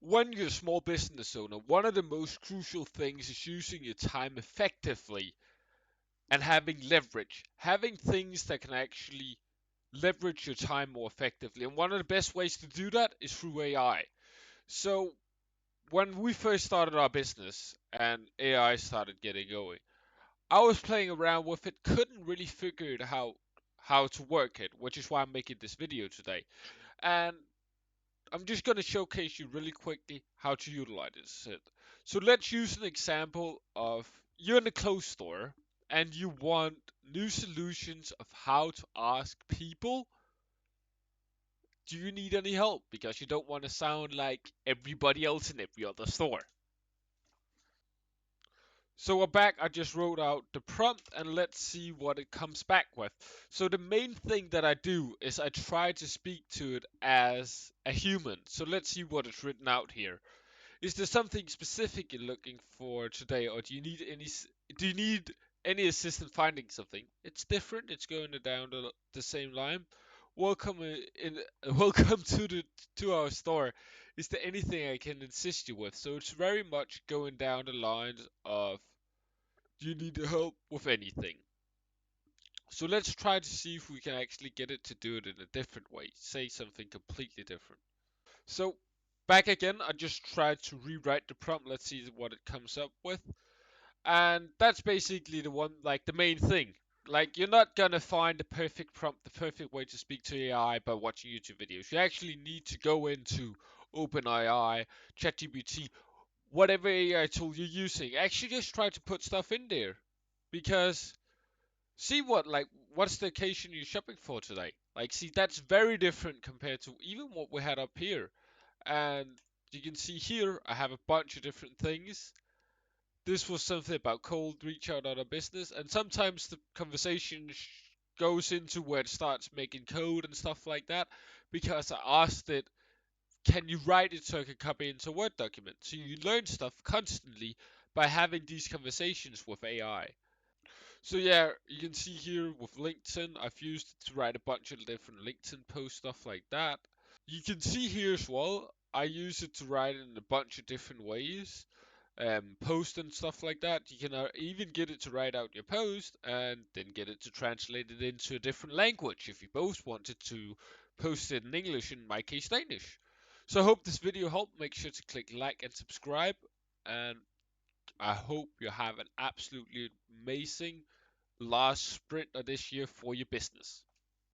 When you're a small business owner, one of the most crucial things is using your time effectively and having leverage. Having things that can actually leverage your time more effectively. And one of the best ways to do that is through AI. So, when we first started our business and AI started getting going, I was playing around with it, couldn't really figure it how to work it, which is why I'm making this video today. And I'm just going to showcase you really quickly how to utilize it. So let's use an example of you're in a clothes store and you want new solutions of how to ask people, do you need any help? Because you don't want to sound like everybody else in every other store. So we're back. I just wrote out the prompt and let's see what it comes back with. So the main thing that I do is I try to speak to it as a human. So let's see what is written out here. Is there something specific you're looking for today, or do you need any assistance finding something? It's different. It's going down the same line. Welcome welcome to our store. Is there anything I can assist you with? So it's very much going down the lines of do you need help with anything? So let's try to see if we can actually get it to do it in a different way. Say something completely different. So back again, I just tried to rewrite the prompt. Let's see what it comes up with. And that's basically the one, like the main thing. Like you're not gonna find the perfect prompt, the perfect way to speak to AI by watching YouTube videos. You actually need to go into OpenAI, ChatGPT, whatever AI tool you're using. Actually, just try to put stuff in there, because see what's the occasion you're shopping for today. Like, see, that's very different compared to even what we had up here. And you can see here, I have a bunch of different things. This was something about cold reach out on a business, and sometimes the conversation goes into where it starts making code and stuff like that, because I asked it, can you write it so I can copy it into a Word document? So you learn stuff constantly by having these conversations with AI. So yeah, you can see here with LinkedIn, I've used it to write a bunch of different LinkedIn posts, stuff like that. You can see here as well, I use it to write in a bunch of different ways, post and stuff like that. You can even get it to write out your post and then get it to translate it into a different language if you both wanted to post it in English, in my case Danish. So I hope this video helped. Make sure to click like and subscribe, and I hope you have an absolutely amazing last sprint of this year for your business.